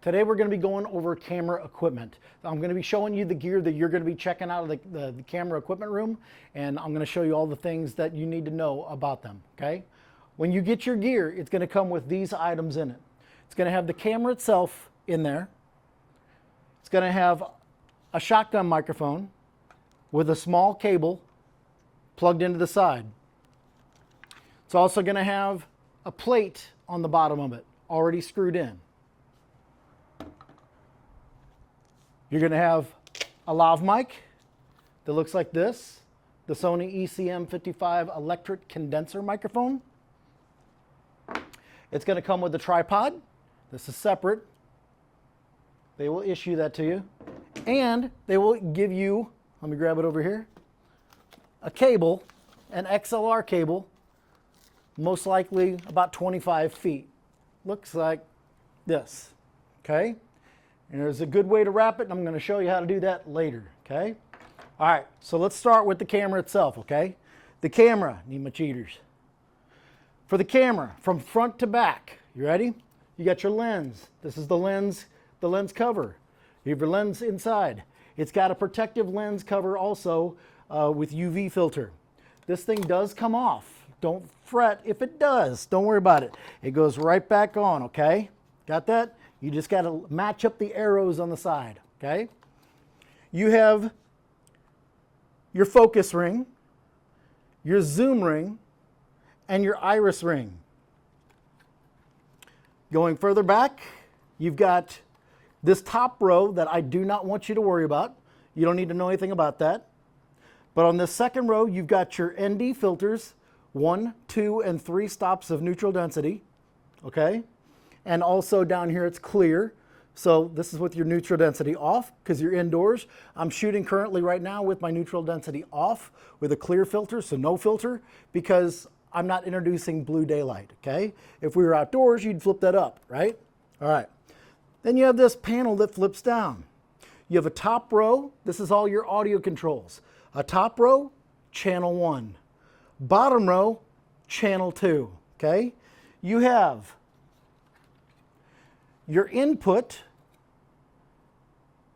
Today we're going to be going over camera equipment. I'm going to be showing you the gear that you're going to be checking out of the camera equipment room, and I'm going to show you all the things that you need to know about them, okay? When you get your gear, it's going to come with these items in it. It's going to have the camera itself in there. It's going to have a shotgun microphone with a small cable plugged into the side. It's also going to have a plate on the bottom of it, already screwed in. You're going to have a lav mic that looks like this, the Sony ECM Electrit condenser microphone. It's going to come with a tripod. This is separate. They will issue that to you. And they will give you, let me grab it over here, a cable, an XLR cable, most likely about 25 feet. Looks like this, okay? And there's a good way to wrap it, and I'm going to show you how to do that later, okay? All right, so let's start with the camera itself, okay? The camera, need my cheaters. For the camera, from front to back, you ready? You got your lens. This is the lens cover. You have your lens inside. It's got a protective lens cover also with UV filter. This thing does come off. Don't fret if it does. Don't worry about it. It goes right back on, okay? Got that? You just got to match up the arrows on the side, okay? You have your focus ring, your zoom ring, and your iris ring. Going further back, you've got this top row that I do not want you to worry about. You don't need to know anything about that. But on this second row, you've got your ND filters, 1, 2, and 3 stops of neutral density, okay? And also down here it's clear. So this is with your neutral density off because you're indoors. I'm shooting currently right now with my neutral density off with a clear filter, so no filter, because I'm not introducing blue daylight, okay? If we were outdoors, you'd flip that up, right? All right. Then you have this panel that flips down. You have a top row. This is all your audio controls. A top row, channel 1. Bottom row, channel 2, okay? You have your input,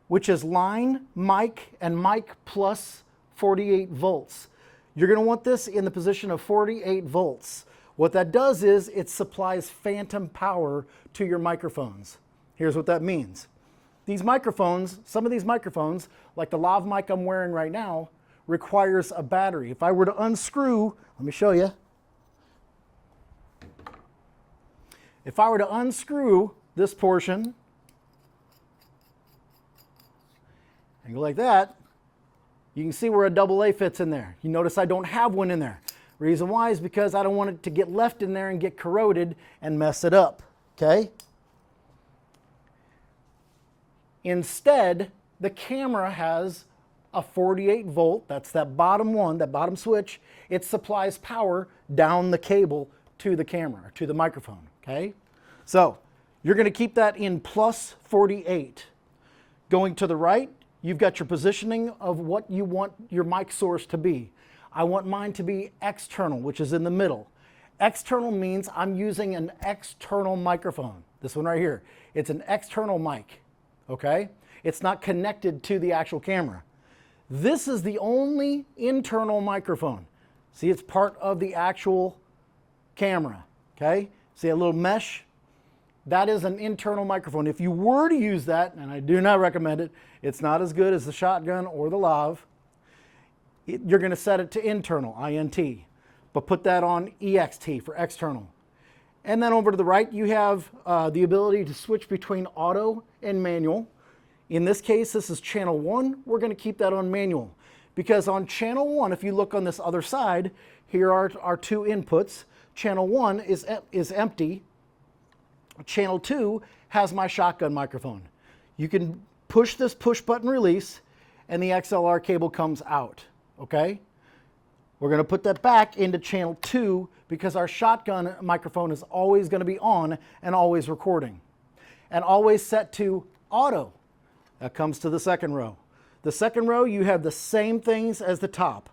which is line, mic, and mic plus 48 volts. You're going to want this in the position of 48 volts. What that does is it supplies phantom power to your microphones. Here's what that means. These microphones, some of these microphones, like the lav mic I'm wearing right now, requires a battery. If I were to unscrew, let me show you. If I were to unscrew this portion and go like that, you can see where a AA fits in there. You notice I don't have one in there. Reason why is because I don't want it to get left in there and get corroded and mess it up, okay? Instead, the camera has a 48 volt, that's that bottom one, that bottom switch. It supplies power down the cable to the camera, to the microphone, okay? So, you're going to keep that in plus 48. Going to the right, you've got your positioning of what you want your mic source to be. I want mine to be external, which is in the middle. External means I'm using an external microphone. This one right here. It's an external mic, okay? It's not connected to the actual camera. This is the only internal microphone. See, it's part of the actual camera, okay? See a little mesh? That is an internal microphone. If you were to use that, and I do not recommend it, it's not as good as the shotgun or the lav. You're going to set it to internal, INT, but put that on EXT for external. And then over to the right, you have the ability to switch between auto and manual. In this case, this is channel 1. We're going to keep that on manual because on channel 1, if you look on this other side, here are our 2 inputs. Channel 1 is empty. Channel 2 has my shotgun microphone. You can push this push button release and the XLR cable comes out, okay? We're going to put that back into channel 2 because our shotgun microphone is always going to be on and always recording. And always set to auto. That comes to the second row. The second row, you have the same things as the top.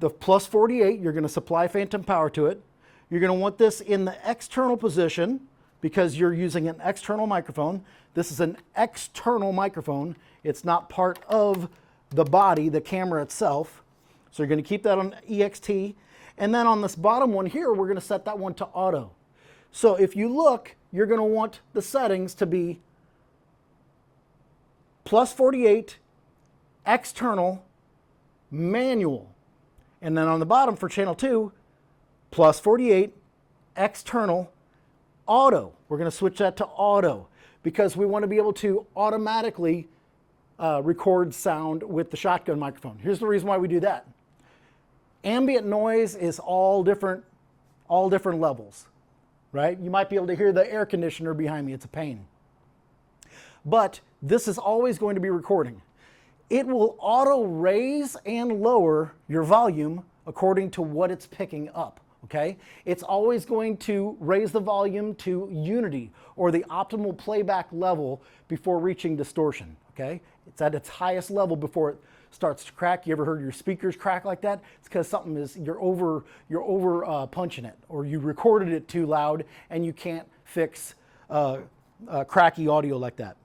The plus 48, you're going to supply phantom power to it. You're going to want this in the external position, because you're using an external microphone. This is an external microphone. It's not part of the body, the camera itself. So you're going to keep that on EXT. And then on this bottom one here, we're going to set that one to auto. So if you look, you're going to want the settings to be plus 48, external, manual. And then on the bottom for channel 2, plus 48, external, auto. We're going to switch that to auto because we want to be able to automatically record sound with the shotgun microphone. Here's the reason why we do that. Ambient noise is all different levels, right? You might be able to hear the air conditioner behind me. It's a pain. But this is always going to be recording. It will auto raise and lower your volume according to what it's picking up, okay? It's always going to raise the volume to unity or the optimal playback level before reaching distortion, okay? It's at its highest level before it starts to crack. You ever heard your speakers crack like that? It's because something is, you're over punching it, or you recorded it too loud and you can't fix cracky audio like that.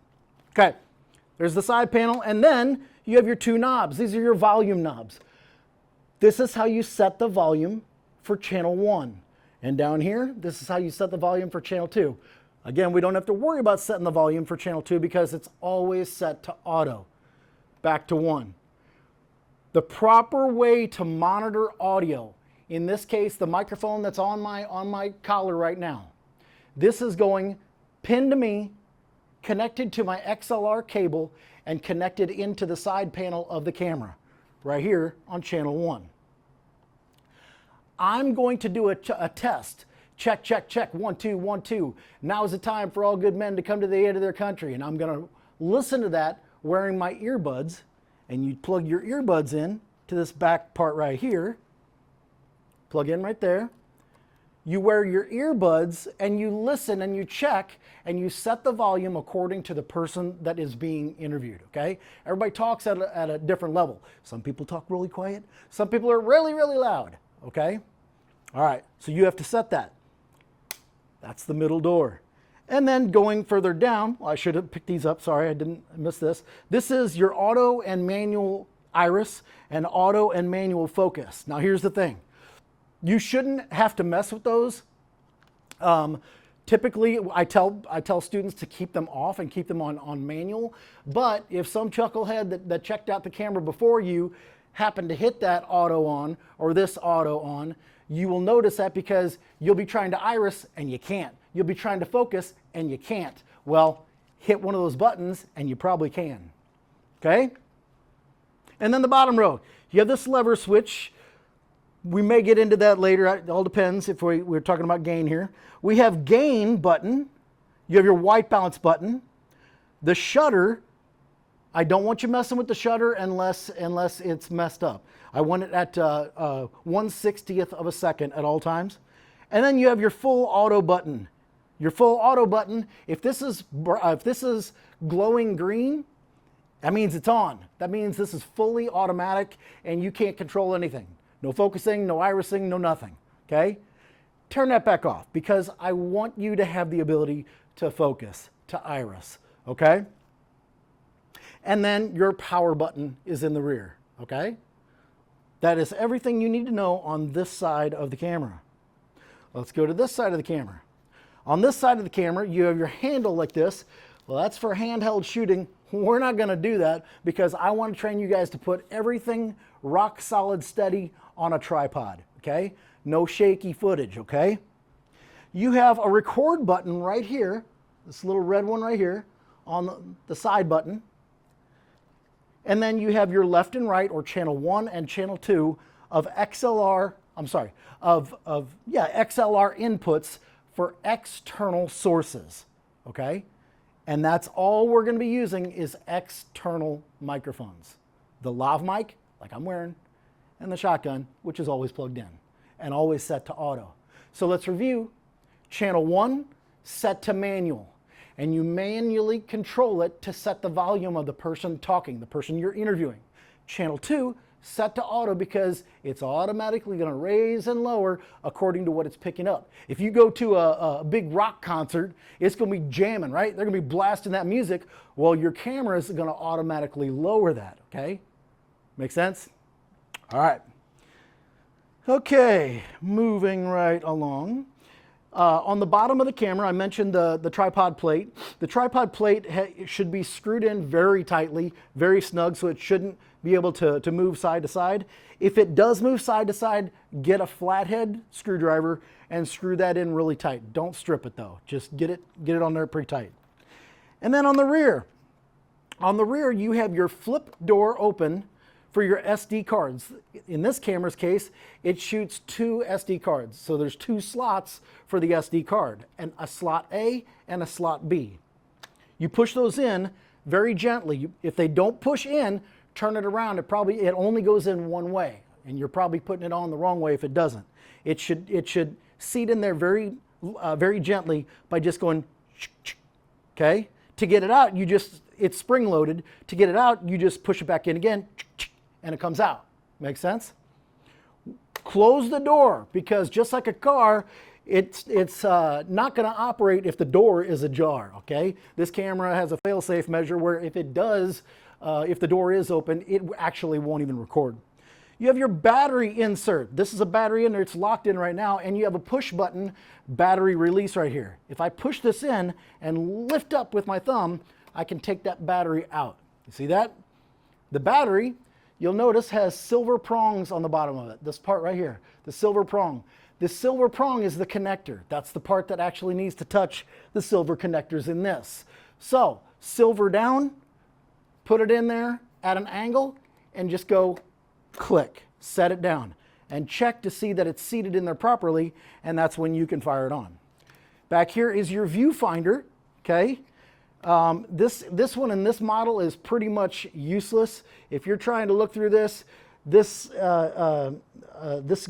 Okay, there's the side panel, and then you have your two knobs. These are your volume knobs. This is how you set the volume for channel 1. And down here, this is how you set the volume for channel 2. Again, we don't have to worry about setting the volume for channel 2 because it's always set to auto. Back to 1. The proper way to monitor audio, in this case, the microphone that's on my collar right now. This is going pinned to me, connected to my XLR cable, and connected into the side panel of the camera, right here on channel 1. I'm going to do a test. Check, check, check, 1, 2, 1, 2. Now is the time for all good men to come to the aid of their country. And I'm going to listen to that wearing my earbuds. And you plug your earbuds in to this back part right here. Plug in right there. You wear your earbuds and you listen and you check and you set the volume according to the person that is being interviewed, okay? Everybody talks at a different level. Some people talk really quiet. Some people are really, really loud, okay? All right, so you have to set that. That's the middle door. And then going further down, well, I should have picked these up. Sorry, I missed this. This is your auto and manual iris and auto and manual focus. Now here's the thing. You shouldn't have to mess with those. Typically, I tell students to keep them off and keep them on manual. But if some chucklehead that checked out the camera before you happened to hit that auto on or this auto on, you will notice that because you'll be trying to iris and you can't. You'll be trying to focus and you can't. Well, hit one of those buttons and you probably can. Okay? And then the bottom row, you have this lever switch. We may get into that later. It all depends if we're talking about gain here. We have gain button. You have your white balance button. The shutter, I don't want you messing with the shutter unless it's messed up. I want it at 1/60th of a second at all times. And then you have your full auto button. Your full auto button, if this is glowing green, that means it's on. That means this is fully automatic and you can't control anything. No focusing, no irising, no nothing, okay? Turn that back off because I want you to have the ability to focus, to iris, okay? And then your power button is in the rear, okay? That is everything you need to know on this side of the camera. Let's go to this side of the camera. On this side of the camera, you have your handle like this. Well, that's for handheld shooting. We're not going to do that because I want to train you guys to put everything rock solid steady on a tripod, okay? No shaky footage, okay? You have a record button right here, this little red one right here on the side button. And then you have your left and right, or channel 1 and channel 2 of XLR, XLR inputs for external sources, okay? And that's all we're going to be using is external microphones. The lav mic, like I'm wearing, and the shotgun, which is always plugged in and always set to auto. So let's review. Channel 1, set to manual. And you manually control it to set the volume of the person talking, the person you're interviewing. Channel 2, set to auto because it's automatically going to raise and lower according to what it's picking up. If you go to a big rock concert, it's going to be jamming, right? They're going to be blasting that music. Well, your camera is going to automatically lower that, okay? Make sense? All right. Okay, moving right along. On the bottom of the camera, I mentioned the tripod plate. The tripod plate should be screwed in very tightly, very snug, so it shouldn't be able to move side to side. If it does move side to side, get a flathead screwdriver and screw that in really tight. Don't strip it though. Just get it on there pretty tight. And then on the rear you have your flip door open for your SD cards. In this camera's case, it shoots 2 SD cards. So there's 2 slots for the SD card, and a slot A and a slot B. You push those in very gently. If they don't push in, turn it around. It only goes in one way, and you're probably putting it on the wrong way if it doesn't. It should seat in there very gently by just going, okay? To get it out, it's spring loaded. To get it out, you just push it back in again, and it comes out. Make sense? Close the door, because just like a car, it's not going to operate if the door is ajar, okay? This camera has a fail-safe measure where if the door is open, it actually won't even record. You have your battery insert. This is a battery in there. It's locked in right now, and you have a push button battery release right here. If I push this in and lift up with my thumb, I can take that battery out. You see that? The battery, you'll notice, has silver prongs on the bottom of it. This part right here, the silver prong. The silver prong is the connector. That's the part that actually needs to touch the silver connectors in this. So, silver down, put it in there at an angle, and just go click, set it down, and check to see that it's seated in there properly, and that's when you can fire it on. Back here is your viewfinder, okay? This one in this model is pretty much useless. If you're trying to look through this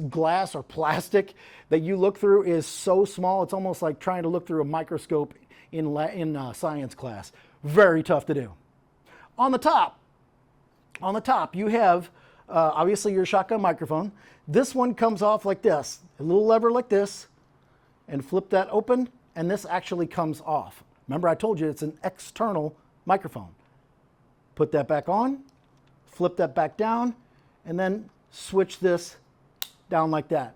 glass or plastic that you look through is so small, it's almost like trying to look through a microscope in science class. Very tough to do. On the top you have obviously your shotgun microphone. This one comes off like this, a little lever like this, and flip that open, and this actually comes off. Remember, I told you it's an external microphone. Put that back on, flip that back down, and then switch this down like that.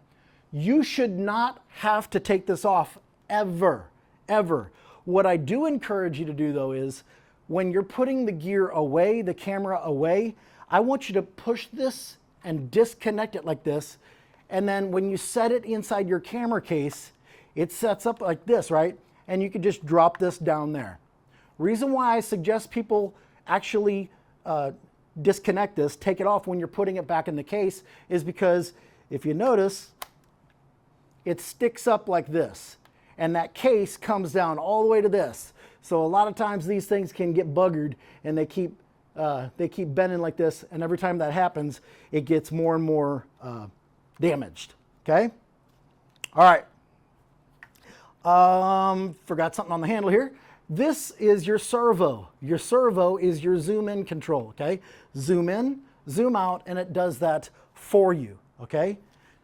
You should not have to take this off ever, ever. What I do encourage you to do though is when you're putting the gear away, the camera away, I want you to push this and disconnect it like this. And then when you set it inside your camera case, it sets up like this, right? And you can just drop this down there. Reason why I suggest people actually disconnect this, take it off when you're putting it back in the case, is because if you notice, it sticks up like this. And that case comes down all the way to this. So a lot of times these things can get buggered and they keep bending like this, and every time that happens, it gets more and more damaged, okay? All right. Forgot something on the handle here. This is your servo. Your servo is your zoom in control, okay? Zoom in, zoom out, and it does that for you, okay?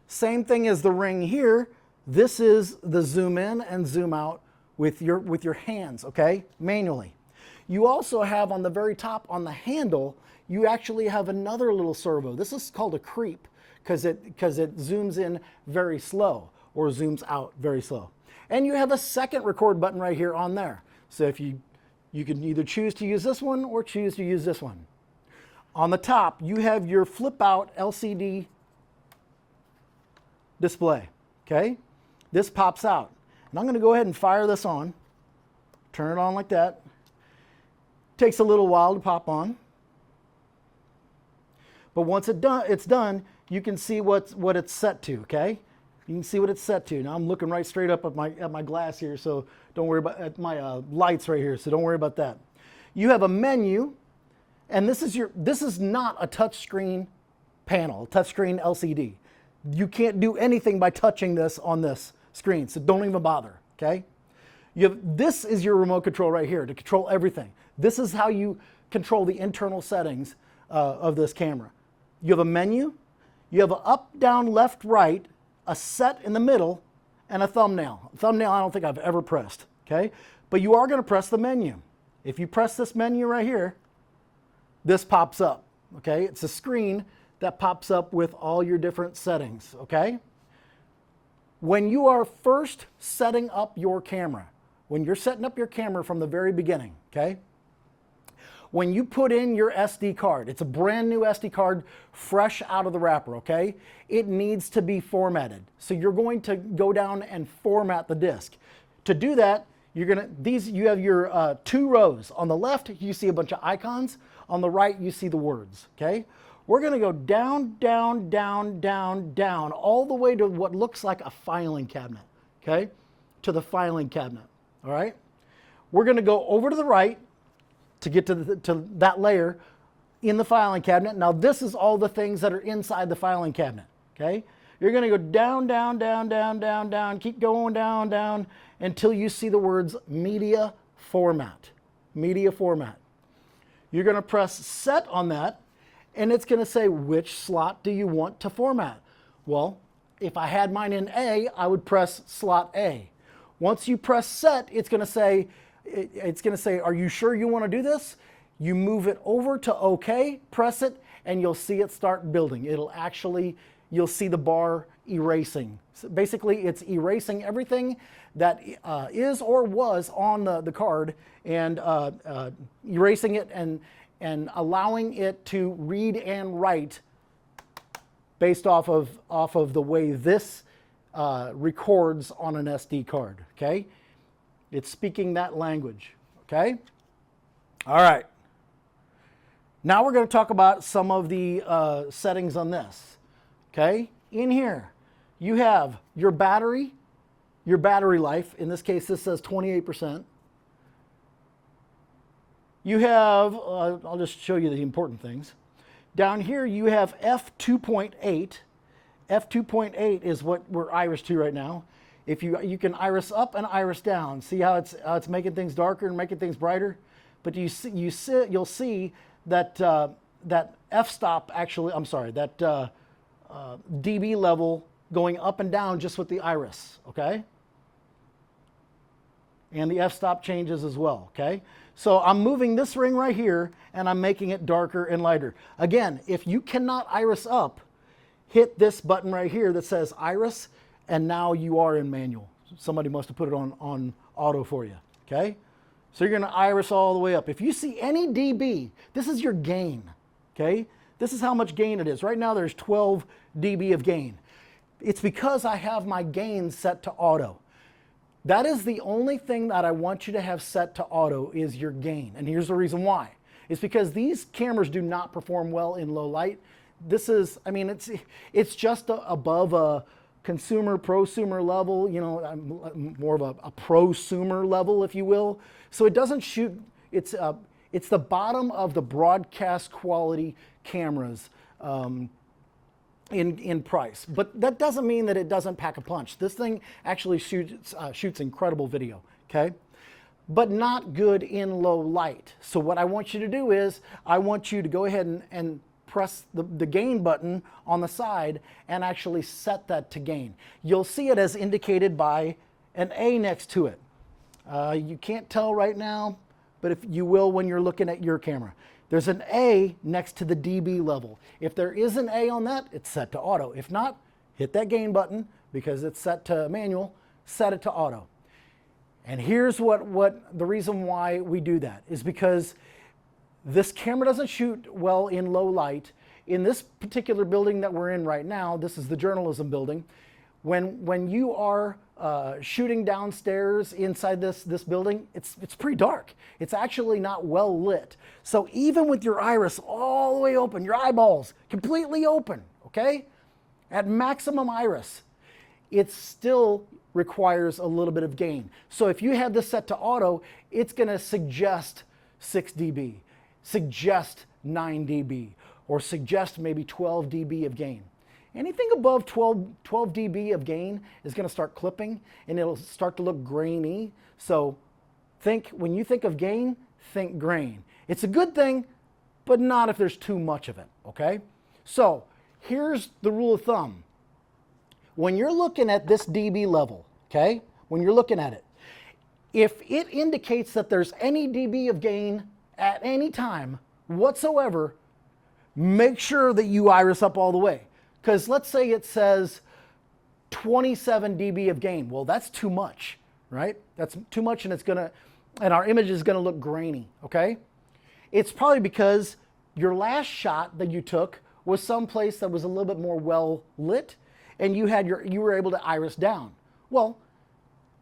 Same thing as the ring here. This is the zoom in and zoom out with your hands, okay? Manually. You also have on the very top on the handle, you actually have another little servo. This is called a creep because it zooms in very slow or zooms out very slow. And you have a second record button right here on there. So if you can either choose to use this one or choose to use this one. On the top, you have your flip out LCD display, okay? This pops out. And I'm gonna go ahead and fire this on. Turn it on like that. Takes a little while to pop on. But once it's done, you can see what it's set to, okay? You can see what it's set to. Now I'm looking right straight up at my glass here, so don't worry about my lights right here, so don't worry about that. You have a menu, and this is not a touchscreen panel, touchscreen LCD. You can't do anything by touching this on this screen, so don't even bother, okay? This is your remote control right here to control everything. This is how you control the internal settings of this camera. You have a menu, you have an up, down, left, right, a set in the middle, and a thumbnail. Thumbnail I don't think I've ever pressed, okay? But you are going to press the menu. If you press this menu right here, this pops up, okay? It's a screen that pops up with all your different settings, okay? When you are first setting up your camera, when you're setting up your camera from the very beginning, okay? When you put in your SD card, it's a brand new SD card, fresh out of the wrapper, okay? It needs to be formatted. So you're going to go down and format the disk. To do that, you have your 2 rows. On the left, you see a bunch of icons. On the right, you see the words, okay? We're gonna go down, down, down, down, down, all the way to what looks like a filing cabinet, okay? To the filing cabinet, all right? We're gonna go over to the right to get to that layer in the filing cabinet. Now this is all the things that are inside the filing cabinet, okay? You're gonna go down, down, down, down, down, down, keep going down, down, until you see the words media format, media format. You're gonna press set on that, and it's gonna say which slot do you want to format. Well, if I had mine in A, I would press slot A. Once you press set, it's gonna say, are you sure you wanna do this? You move it over to OK, press it, and you'll see it start building. You'll see the bar erasing. So basically, it's erasing everything that is or was on the card, and erasing it and allowing it to read and write based off of the way this records on an SD card, okay? It's speaking that language, okay? All right. Now we're going to talk about some of the settings on this, okay? In here, you have your battery life. In this case, this says 28%. You have, I'll just show you the important things. Down here, you have f2.8. f2.8 is what we're iris to right now. If you can iris up and iris down. See how it's making things darker and making things brighter? But you'll see that that f-stop actually, I'm sorry, that dB level going up and down just with the iris, okay? And the f-stop changes as well, okay? So I'm moving this ring right here, and I'm making it darker and lighter. Again, if you cannot iris up, hit this button right here that says iris, and now you are in manual. Somebody must have put it on auto for you, okay? So you're gonna iris all the way up. If you see any dB, this is your gain, okay? This is how much gain it is. Right now there's 12 dB of gain. It's because I have my gain set to auto. That is the only thing that I want you to have set to auto is your gain. And here's the reason why. It's because these cameras do not perform well in low light. This is, I mean, it's just above a consumer, prosumer level, you know, more of a prosumer level, if you will. So it doesn't shoot, it's the bottom of the broadcast quality cameras in price. But that doesn't mean that it doesn't pack a punch. This thing actually shoots incredible video, okay? But not good in low light. So what I want you to do is, I want you to go ahead and press the gain button on the side and actually set that to gain. You'll see it as indicated by an A next to it. You can't tell right now, but if you will when you're looking at your camera. There's an A next to the dB level. If there is an A on that, it's set to auto. If not, hit that gain button because it's set to manual, set it to auto. And here's what the reason why we do that is because this camera doesn't shoot well in low light. In this particular building that we're in right now, this is the journalism building. When you are shooting downstairs inside this building, it's pretty dark. It's actually not well lit. So even with your iris all the way open, your eyeballs completely open, okay? At maximum iris, it still requires a little bit of gain. So if you have this set to auto, it's gonna suggest 6 dB, suggest 9 dB, or suggest maybe 12 dB of gain. Anything above 12 dB of gain is going to start clipping and it'll start to look grainy. So when you think of gain, think grain. It's a good thing, but not if there's too much of it, okay? So here's the rule of thumb. When you're looking at this dB level, okay, when you're looking at it, if it indicates that there's any dB of gain at any time whatsoever, make sure that you iris up all the way. Because let's say it says 27 dB of gain. Well, that's too much, right? That's too much, and and our image is gonna look grainy, okay? It's probably because your last shot that you took was someplace that was a little bit more well lit, and you were able to iris down. Well,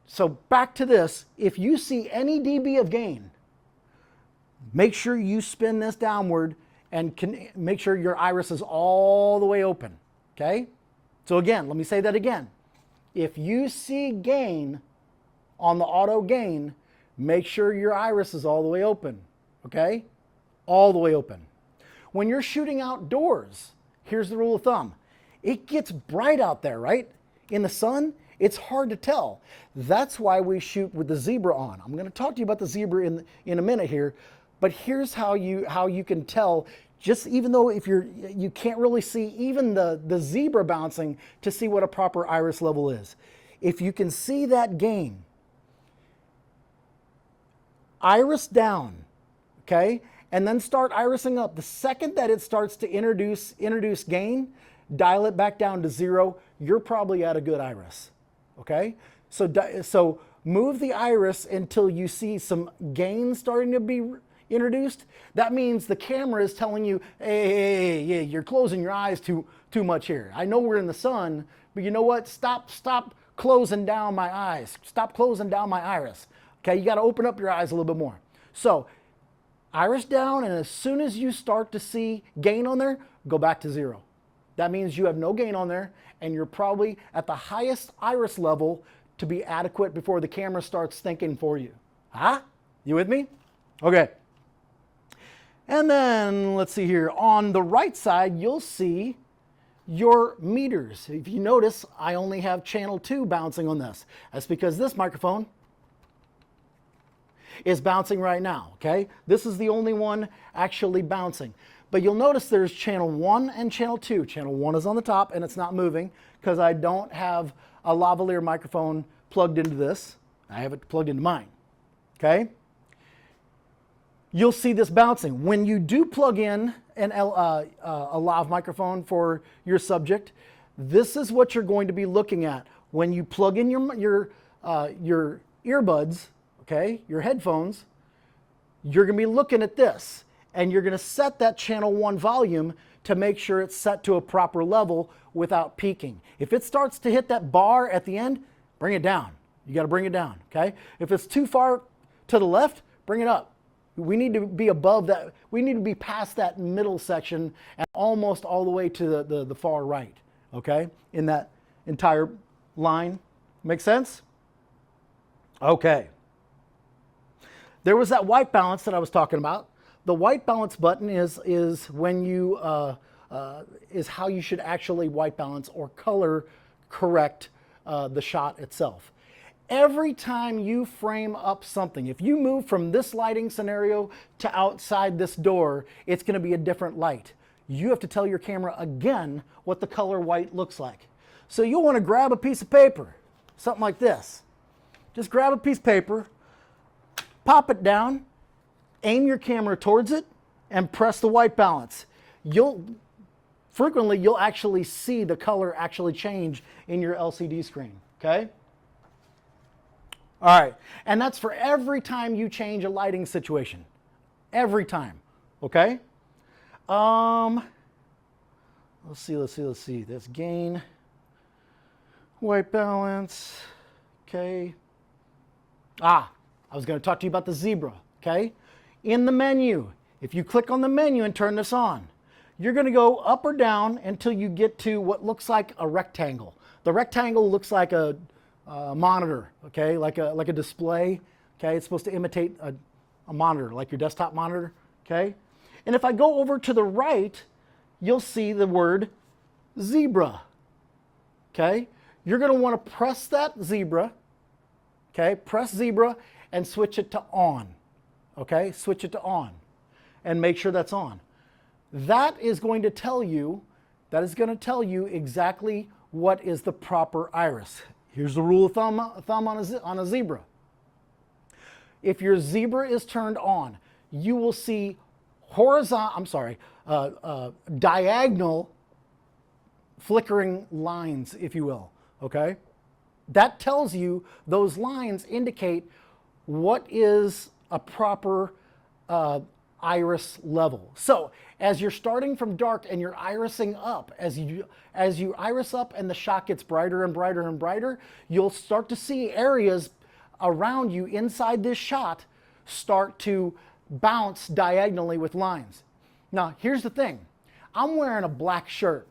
so back to this, if you see any dB of gain, make sure you spin this downward and make sure your iris is all the way open, okay? So again, let me say that again. If you see gain on the auto gain, make sure your iris is all the way open, okay? All the way open. When you're shooting outdoors, here's the rule of thumb. It gets bright out there, right? In the sun, it's hard to tell. That's why we shoot with the zebra on. I'm going to talk to you about the zebra in a minute here, but here's how you can tell. Just even though if you can't really see even the zebra bouncing to see what a proper iris level is. If you can see that gain, iris down, okay, and then start irising up. The second that it starts to introduce gain, dial it back down to 0. You're probably at a good iris, okay? So move the iris until you see some gain starting to be introduced. That means the camera is telling you, hey, you're closing your eyes too much here. I know we're in the sun, but you know what? Stop closing down my eyes. Stop closing down my iris. Okay, you got to open up your eyes a little bit more. So iris down, and as soon as you start to see gain on there, go back to 0. That means you have no gain on there, and you're probably at the highest iris level to be adequate before the camera starts thinking for you. Huh? You with me? Okay. And then let's see here. On the right side, you'll see your meters. If you notice, I only have channel 2 bouncing on this. That's because this microphone is bouncing right now, okay? This is the only one actually bouncing. But you'll notice there's channel 1 and channel 2. Channel 1 is on the top and it's not moving because I don't have a lavalier microphone plugged into this. I have it plugged into mine, okay? You'll see this bouncing. When you do plug in a lav microphone for your subject, this is what you're going to be looking at. When you plug in your earbuds, okay, your headphones, you're going to be looking at this, and you're going to set that channel 1 volume to make sure it's set to a proper level without peaking. If it starts to hit that bar at the end, bring it down. You got to bring it down, okay? If it's too far to the left, bring it up. We need to be above that. We need to be past that middle section and almost all the way to the far right, okay? In that entire line. Make sense? Okay. There was that white balance that I was talking about. The white balance button is when you is how you should actually white balance or color correct the shot itself. Every time you frame up something, if you move from this lighting scenario to outside this door, it's going to be a different light. You have to tell your camera again what the color white looks like. So you'll want to grab a piece of paper, something like this. Just grab a piece of paper, pop it down, aim your camera towards it, and press the white balance. Frequently you'll actually see the color actually change in your LCD screen, okay? All right, and that's for every time you change a lighting situation. Every time, okay? Let's see. That's gain, white balance, okay. I was going to talk to you about the zebra, okay? In the menu, if you click on the menu and turn this on, you're going to go up or down until you get to what looks like a rectangle. The rectangle looks like a monitor, okay, like a display, okay. It's supposed to imitate a monitor, like your desktop monitor, okay. And if I go over to the right, you'll see the word zebra, okay. You're going to want to press that zebra, okay, press zebra and switch it to on, okay, switch it to on and make sure that's on. That is going to tell you that is going to tell you exactly what is the proper iris. Here's the rule of thumb on a zebra. If your zebra is turned on, you will see diagonal flickering lines, if you will, okay? That tells you, those lines indicate what is a proper iris level. So as you're starting from dark and you're irising up, as you iris up and the shot gets brighter and brighter and brighter, you'll start to see areas around you inside this shot start to bounce diagonally with lines. Now, here's the thing. I'm wearing a black shirt.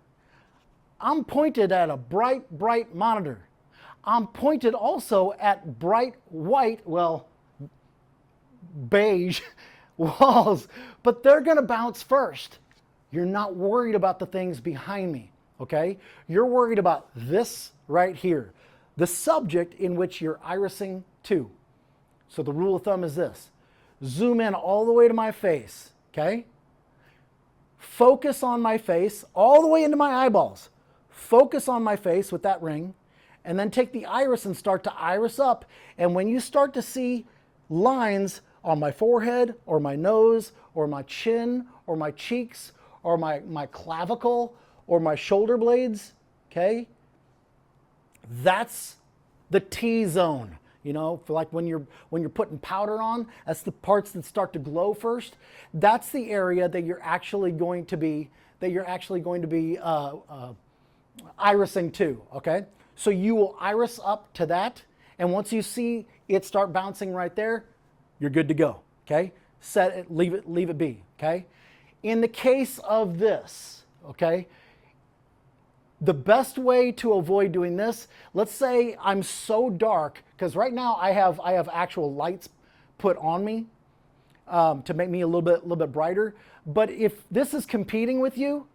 I'm pointed at a bright, bright monitor. I'm pointed also at bright white, well, beige walls, but they're going to bounce first. You're not worried about the things behind me, okay? You're worried about this right here, the subject in which you're irising to. So the rule of thumb is this. Zoom in all the way to my face, okay? Focus on my face all the way into my eyeballs. Focus on my face with that ring, and then take the iris and start to iris up. And when you start to see lines on my forehead or my nose or my chin or my cheeks or my clavicle or my shoulder blades, okay? That's the T-zone. You know, for like when you're putting powder on, that's the parts that start to glow first. That's the area that you're actually going to be irising to. Okay, so you will iris up to that, and once you see it start bouncing right there, you're good to go. Okay, set it, leave it be. Okay, in the case of this, okay, the best way to avoid doing this, let's say I'm so dark, because right now I have actual lights put on me to make me a little bit brighter. But if this is competing with you,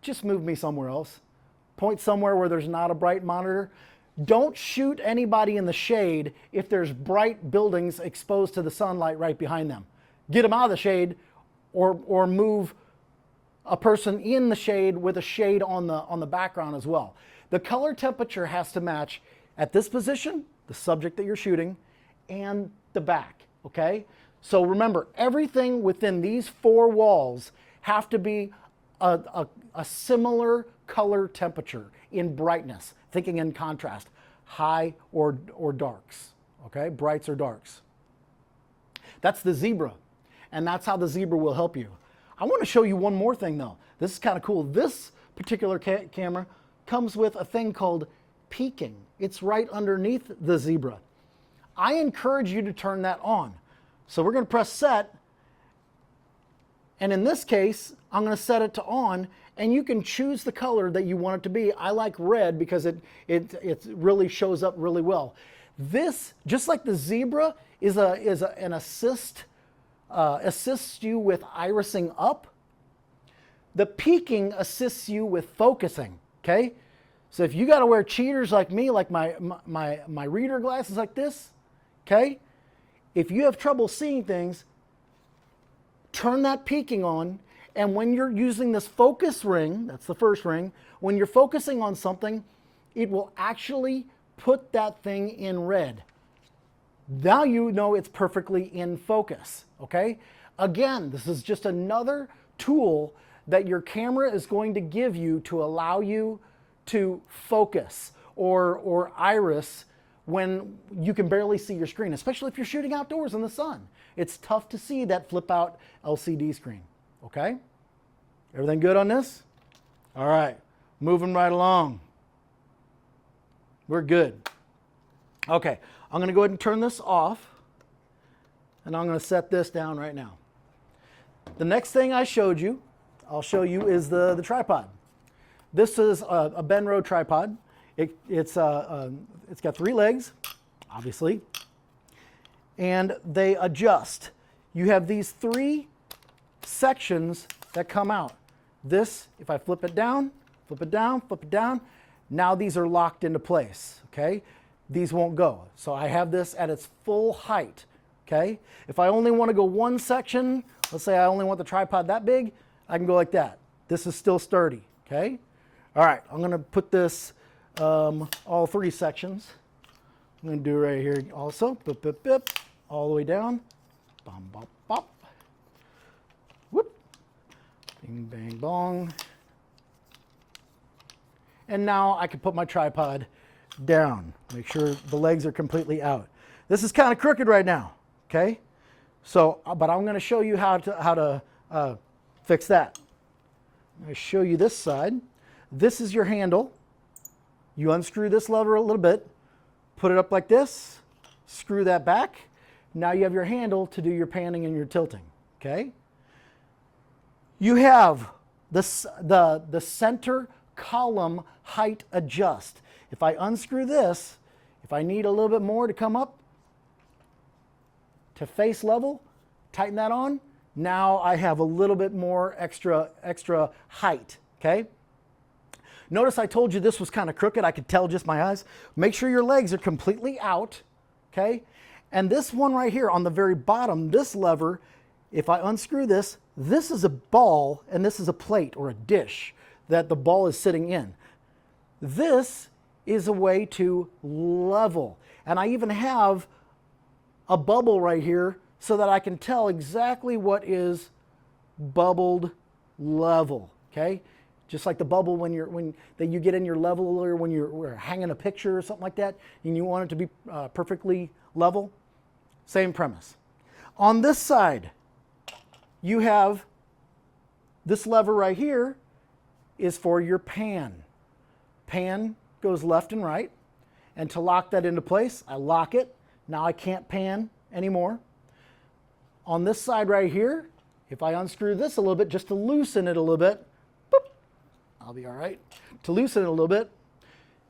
just move me somewhere else. Point somewhere where there's not a bright monitor. Don't shoot anybody in the shade if there's bright buildings exposed to the sunlight right behind them. Get them out of the shade, or move a person in the shade with a shade on the background as well. The color temperature has to match at this position, the subject that you're shooting, and the back, okay? So remember, everything within these four walls have to be a similar color temperature in brightness, thinking in contrast, high or darks, okay? Brights or darks. That's the zebra, and that's how the zebra will help you. I want to show you one more thing though. This is kind of cool. This particular camera comes with a thing called peaking. It's right underneath the zebra. I encourage you to turn that on. So we're going to press set, and in this case, I'm going to set it to on, and you can choose the color that you want it to be. I like red because it really shows up really well. This, just like the zebra, is an assists you with irising up. The peaking assists you with focusing, okay? So if you got to wear cheaters like me, like my reader glasses like this, okay? If you have trouble seeing things, turn that peaking on, and when you're using this focus ring, that's the first ring, when you're focusing on something, it will actually put that thing in red. Now you know it's perfectly in focus, okay? Again, this is just another tool that your camera is going to give you to allow you to focus or iris when you can barely see your screen, especially if you're shooting outdoors in the sun. It's tough to see that flip out LCD screen, okay? Everything good on this? All right, moving right along. We're good. Okay, I'm gonna go ahead and turn this off, and I'm gonna set this down right now. The next thing I'll show you is the tripod. This is a Benro tripod. It's got 3 legs, obviously, and they adjust. You have these 3 sections that come out. This, if I flip it down, flip it down, flip it down, now these are locked into place, okay? These won't go. So I have this at its full height, okay? If I only want to go one section, let's say I only want the tripod that big, I can go like that. This is still sturdy, okay? All right, I'm going to put this, all 3 sections. I'm going to do it right here also. Bip, bip, bip, all the way down. Bom, bop, bop. Whoop. Bing, bang, bong. And now I can put my tripod down. Make sure the legs are completely out. This is kind of crooked right now, okay? So, but I'm going to show you how to fix that. I'm going to show you this side. This is your handle. You unscrew this lever a little bit, put it up like this, screw that back. Now you have your handle to do your panning and your tilting, okay? You have the center column height adjust. If I unscrew this, if I need a little bit more to come up to face level, tighten that on. Now I have a little bit more extra height, okay? Notice I told you this was kind of crooked. I could tell just my eyes. Make sure your legs are completely out, okay? And this one right here on the very bottom, this lever, if I unscrew this, this is a ball and this is a plate or a dish that the ball is sitting in. This is a way to level. And I even have a bubble right here so that I can tell exactly what is bubbled level, okay? Just like the bubble that you get in your leveler when you're hanging a picture or something like that, and you want it to be perfectly level. Same premise. On this side, you have this lever right here is for your pan. Pan goes left and right, and to lock that into place, I lock it. Now I can't pan anymore. On this side right here, if I unscrew this a little bit just to loosen it a little bit, boop, I'll be all right. To loosen it a little bit,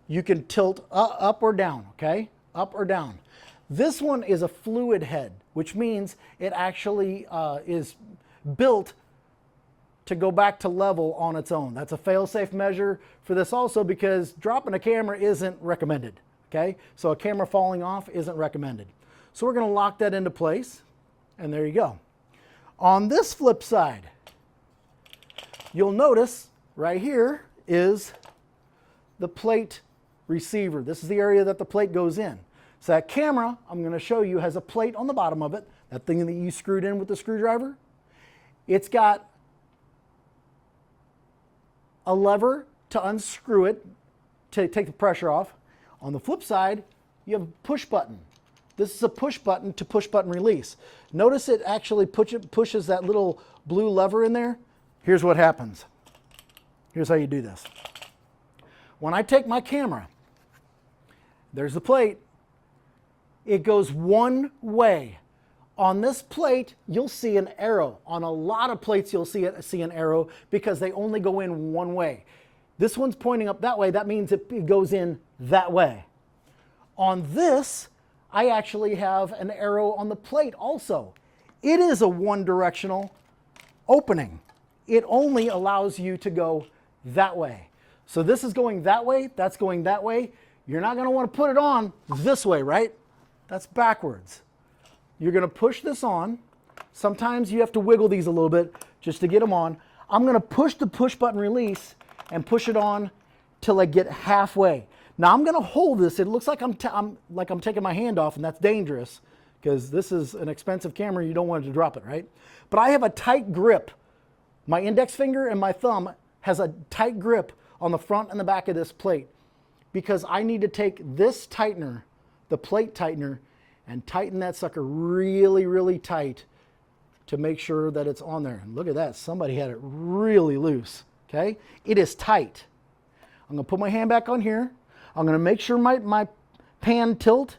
you can tilt up or down, okay? Up or down. This one is a fluid head, which means it actually is built to go back to level on its own. That's a fail-safe measure for this also because dropping a camera isn't recommended, okay? So a camera falling off isn't recommended. So we're gonna lock that into place, and there you go. On this flip side, you'll notice right here is the plate receiver. This is the area that the plate goes in. So that camera, I'm going to show you, has a plate on the bottom of it, that thing that you screwed in with the screwdriver. It's got a lever to unscrew it, to take the pressure off. On the flip side, you have a push button. This is a push button to push button release. Notice it actually pushes that little blue lever in there. Here's what happens. Here's how you do this. When I take my camera, there's the plate. It goes one way. On this plate, you'll see an arrow. On a lot of plates, you'll see an arrow because they only go in one way. This one's pointing up that way. That means it goes in that way. On this, I actually have an arrow on the plate also. It is a one-directional opening. It only allows you to go that way. So this is going that way, that's going that way. You're not going to want to put it on this way, right? That's backwards. You're going to push this on. Sometimes you have to wiggle these a little bit just to get them on. I'm going to push the push button release and push it on till I get halfway. Now I'm going to hold this. It looks like I'm taking my hand off, and that's dangerous because this is an expensive camera. You don't want it to drop it, right? But I have a tight grip. My index finger and my thumb has a tight grip on the front and the back of this plate because I need to take this tightener, the plate tightener, and tighten that sucker really, really tight to make sure that it's on there. And look at that. Somebody had it really loose, okay? It is tight. I'm going to put my hand back on here. I'm going to make sure my pan tilt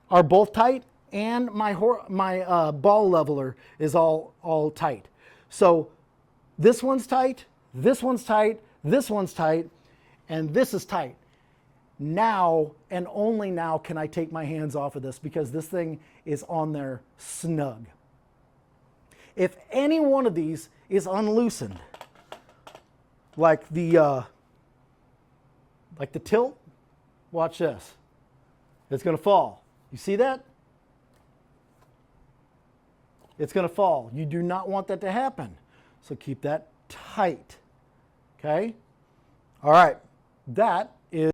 are both tight and my ball leveler is all tight. So this one's tight, this one's tight, this one's tight, and this is tight. Now and only now can I take my hands off of this because this thing is on there snug. If any one of these is unloosened, like the tilt, watch this. It's going to fall. You see that? It's going to fall. You do not want that to happen. So keep that tight. Okay? All right, that is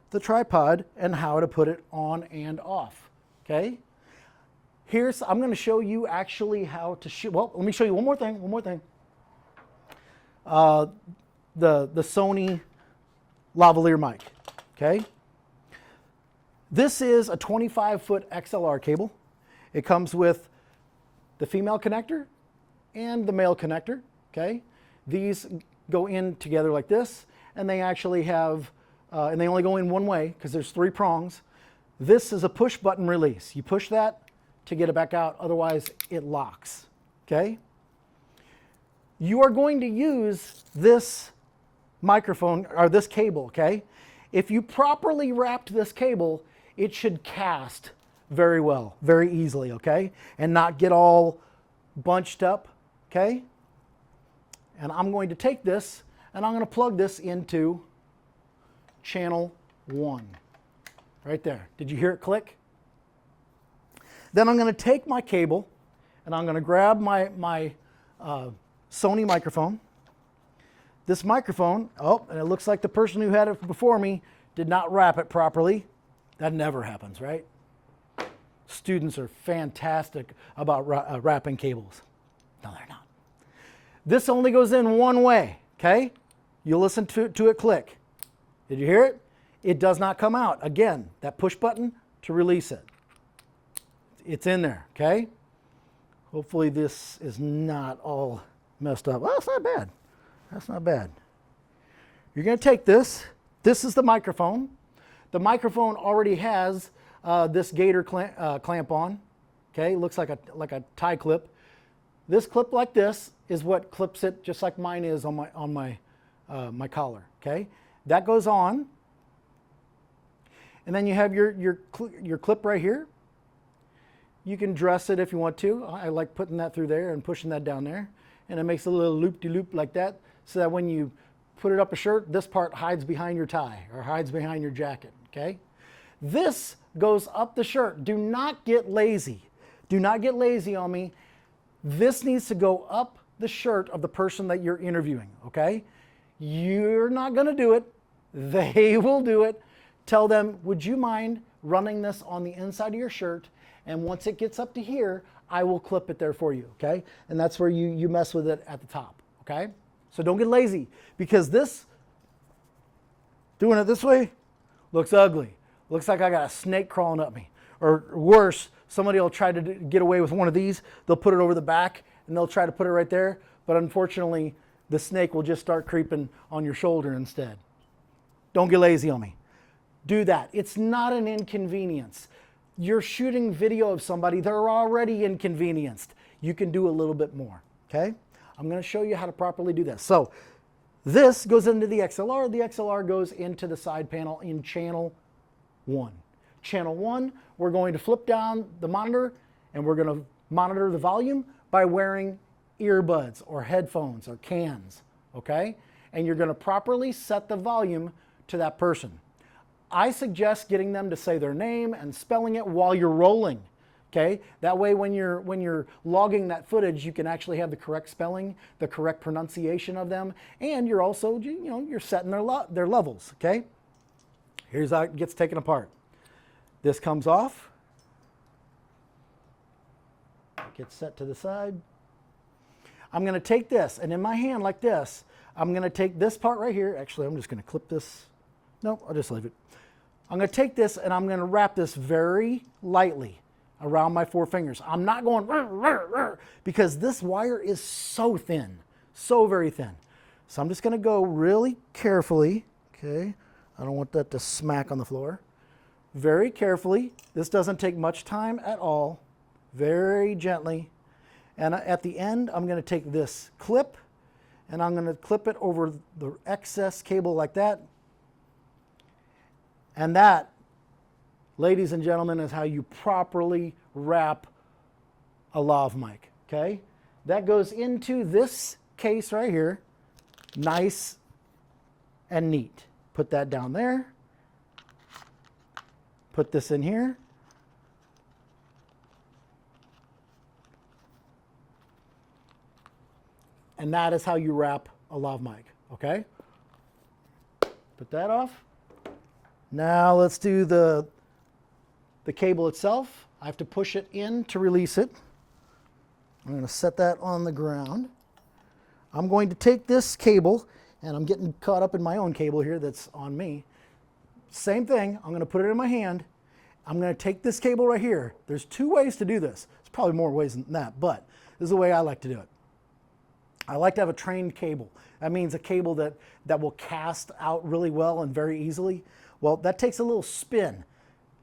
the tripod and how to put it on and off, okay? I'm going to show you actually how to shoot. Well, let me show you one more thing. The Sony lavalier mic, okay? This is a 25-foot XLR cable. It comes with the female connector and the male connector, okay? These go in together like this, and they actually have, and they only go in one way because there's 3 prongs. This is a push button release. You push that to get it back out, otherwise it locks, okay? You are going to use this microphone, or this cable, okay? If you properly wrapped this cable, it should cast very well, very easily, okay? And not get all bunched up, okay? And I'm going to take this, and I'm going to plug this into channel 1, right there. Did you hear it click? Then I'm going to take my cable, and I'm going to grab my Sony microphone. This microphone, oh, and it looks like the person who had it before me did not wrap it properly. That never happens, right? Students are fantastic about wrapping cables. No, they're not. This only goes in one way, okay? You listen to it click. Did you hear it? It does not come out. Again, that push button to release it. It's in there, okay? Hopefully this is not all messed up. Well, it's not bad. That's not bad. You're going to take this. This is the microphone. The microphone already has this gator clamp on. Okay, looks like a tie clip. This clip like this is what clips it, just like mine is on my collar. Okay, that goes on, and then you have your clip right here. You can dress it if you want to. I like putting that through there and pushing that down there, and it makes a little loop-de-loop like that, so that when you put it up a shirt, this part hides behind your tie or hides behind your jacket, okay? This goes up the shirt. Do not get lazy. Do not get lazy on me. This needs to go up the shirt of the person that you're interviewing, okay? You're not going to do it. They will do it. Tell them, would you mind running this on the inside of your shirt? And once it gets up to here, I will clip it there for you, okay? And that's where you mess with it at the top, okay? So don't get lazy, because doing it this way looks ugly. Looks like I got a snake crawling up me. Or worse, somebody will try to get away with one of these. They'll put it over the back and they'll try to put it right there. But unfortunately, the snake will just start creeping on your shoulder instead. Don't get lazy on me. Do that. It's not an inconvenience. You're shooting video of somebody, they're already inconvenienced. You can do a little bit more, okay? I'm going to show you how to properly do this. So this goes into the XLR. The XLR goes into the side panel in channel 1. Channel 1, we're going to flip down the monitor, and we're going to monitor the volume by wearing earbuds or headphones or cans, okay? And you're going to properly set the volume to that person. I suggest getting them to say their name and spelling it while you're rolling. Okay? That way when you're logging that footage, you can actually have the correct spelling, the correct pronunciation of them, and you're also, you're setting their levels, okay? Here's how it gets taken apart. This comes off. Gets set to the side. I'm going to take this, and in my hand like this, I'm going to take this part right here. Actually, I'm just going to clip this. Nope, I'll just leave it. I'm going to take this, and I'm going to wrap this very lightly around my 4 fingers. I'm not going rrr, rrr, rrr, because this wire is so thin, so very thin. So I'm just going to go really carefully, okay? I don't want that to smack on the floor. Very carefully. This doesn't take much time at all. Very gently. And at the end, I'm going to take this clip, and I'm going to clip it over the excess cable like that. And that, ladies and gentlemen, is how you properly wrap a lav mic, okay? That goes into this case right here, nice and neat. Put that down there. Put this in here. And that is how you wrap a lav mic, okay? Put that off. Now let's do the cable itself. I have to push it in to release it. I'm going to set that on the ground. I'm going to take this cable, and I'm getting caught up in my own cable here that's on me. Same thing, I'm going to put it in my hand. I'm going to take this cable right here. There's two ways to do this. There's probably more ways than that, but this is the way I like to do it. I like to have a trained cable. That means a cable that will cast out really well and very easily. Well, that takes a little spin.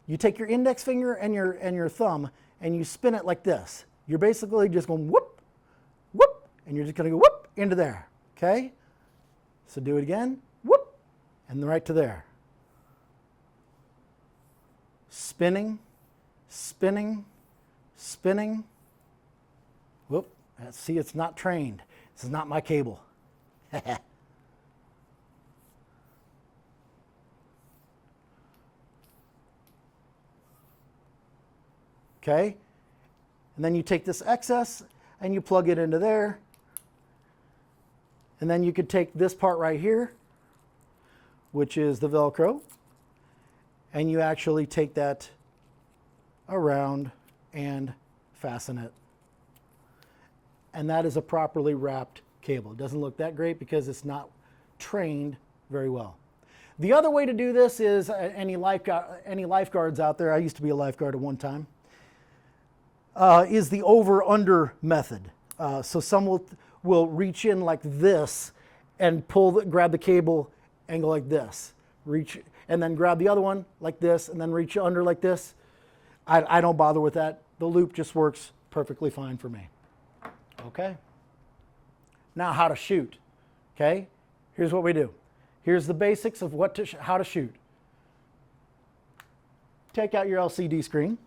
You take your index finger and your thumb and you spin it like this. You're basically just going whoop, whoop, and you're just going to go whoop into there, okay? So do it again, whoop, and right to there. Spinning, spinning, spinning. Whoop, see, it's not trained. This is not my cable. Okay, and then you take this excess and you plug it into there. And then you could take this part right here, which is the Velcro, and you actually take that around and fasten it. And that is a properly wrapped cable. It doesn't look that great because it's not trained very well. The other way to do this is any lifeguards out there, I used to be a lifeguard at one time, is the over-under method. So some will reach in like this and grab the cable and go like this. Reach, and then grab the other one like this and then reach under like this. I don't bother with that. The loop just works perfectly fine for me. Okay. Now how to shoot. Okay. Here's what we do. Here's the basics of how to shoot. Take out your LCD screen.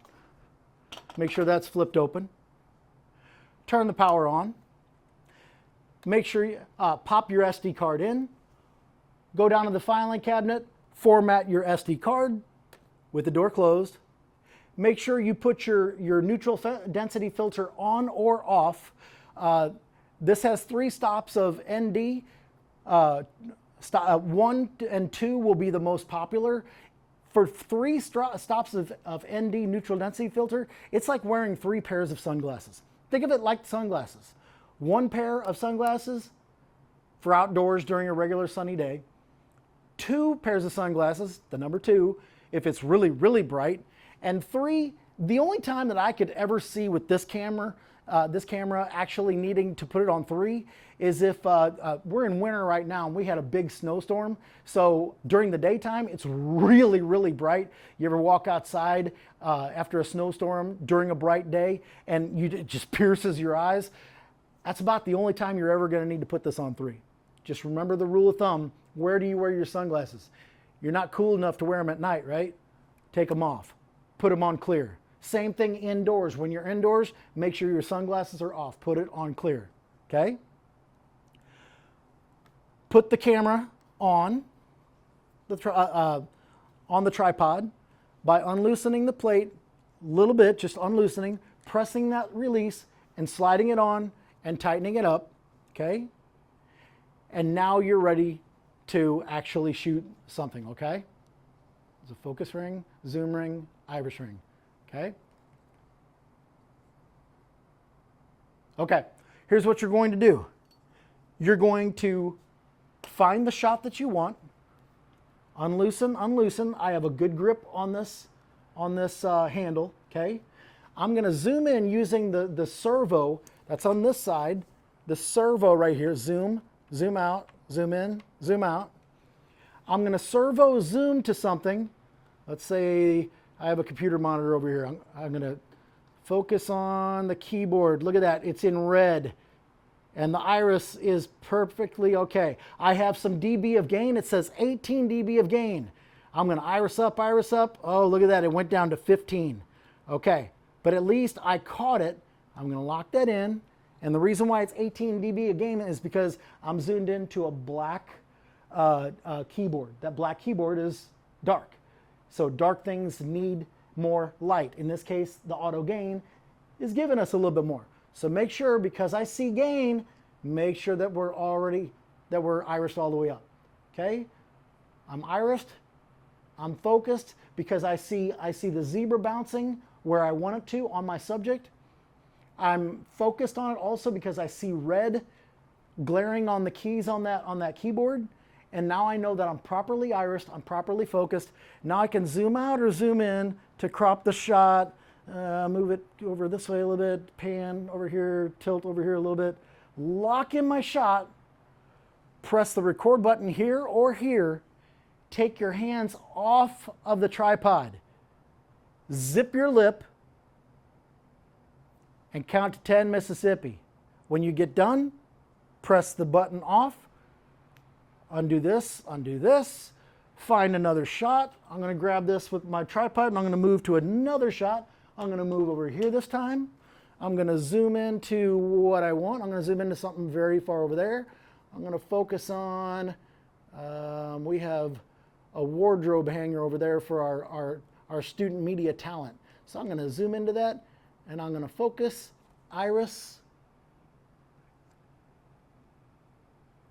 Make sure that's flipped open. Turn the power on. Make sure you pop your SD card in. Go down to the filing cabinet. Format your SD card with the door closed. Make sure you put your neutral density filter on or off. This has 3 stops of ND. 1 and 2 will be the most popular. For 3 stops of ND neutral density filter, it's like wearing 3 pairs of sunglasses. Think of it like sunglasses. 1 pair of sunglasses for outdoors during a regular sunny day. 2 pairs of sunglasses, the number 2, if it's really, really bright. And 3, the only time that I could ever see with this camera actually needing to put it on 3 is if we're in winter right now and we had a big snowstorm. So during the daytime, it's really, really bright. You ever walk outside after a snowstorm during a bright day and it just pierces your eyes? That's about the only time you're ever going to need to put this on 3. Just remember the rule of thumb. Where do you wear your sunglasses? You're not cool enough to wear them at night, right? Take them off. Put them on clear. Same thing indoors. When you're indoors, make sure your sunglasses are off. Put it on clear, okay? Put the camera on the tripod by unloosening the plate a little bit, just unloosening, pressing that release and sliding it on and tightening it up, okay? And now you're ready to actually shoot something, okay? There's a focus ring, zoom ring, iris ring, okay? Okay, here's what you're going to do. You're going to find the shot that you want, unloosen. I have a good grip on this handle, okay? I'm gonna zoom in using the servo that's on this side, the servo right here, zoom out, zoom in, zoom out. I'm gonna servo zoom to something. Let's say I have a computer monitor over here. I'm gonna focus on the keyboard. Look at that, it's in red. And the iris is perfectly okay. I have some dB of gain. It says 18 dB of gain. I'm gonna iris up. Oh, look at that, it went down to 15. Okay, but at least I caught it. I'm gonna lock that in. And the reason why it's 18 dB of gain is because I'm zoomed into a black keyboard. That black keyboard is dark. So dark things need more light. In this case, the auto gain is giving us a little bit more. So make sure, because I see gain, make sure that we're irised all the way up, okay? I'm irised, I'm focused because I see the zebra bouncing where I want it to on my subject. I'm focused on it also because I see red glaring on the keys on that keyboard. And now I know that I'm properly irised, I'm properly focused. Now I can zoom out or zoom in to crop the shot, move it over this way a little bit, pan over here, tilt over here a little bit, lock in my shot, press the record button here or here, take your hands off of the tripod, zip your lip, and count to 10 Mississippi. When you get done, press the button off, undo this, find another shot. I'm going to grab this with my tripod and I'm going to move to another shot. I'm going to move over here this time. I'm going to zoom into what I want. I'm going to zoom into something very far over there. I'm going to focus on, we have a wardrobe hanger over there for our student media talent. So I'm going to zoom into that and I'm going to focus, iris.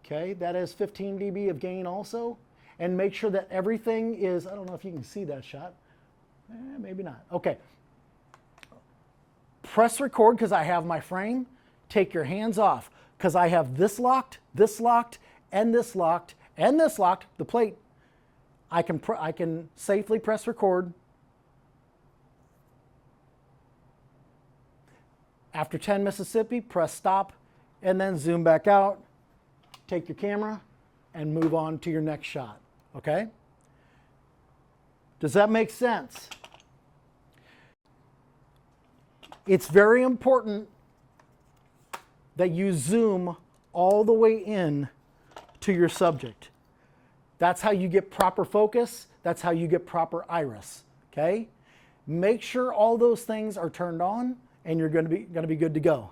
Okay, that is 15 dB of gain also. And make sure that everything is, I don't know if you can see that shot. Maybe not. Okay. Press record because I have my frame. Take your hands off because I have this locked, and this locked, and this locked, the plate. I can safely press record. After 10 Mississippi, press stop, and then zoom back out. Take your camera and move on to your next shot, okay? Does that make sense? It's very important that you zoom all the way in to your subject. That's how you get proper focus. That's how you get proper iris, okay? Make sure all those things are turned on and you're going to be good to go.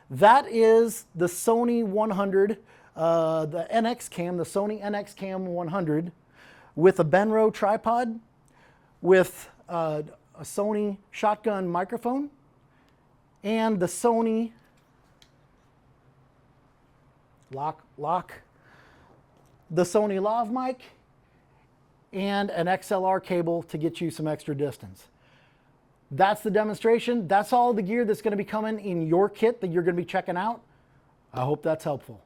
That is the Sony 100. The NX cam, the Sony NX Cam 100 with a Benro tripod, with a Sony shotgun microphone, and the Sony the Sony lav mic, and an XLR cable to get you some extra distance. That's the demonstration. That's all the gear that's going to be coming in your kit that you're going to be checking out. I hope that's helpful.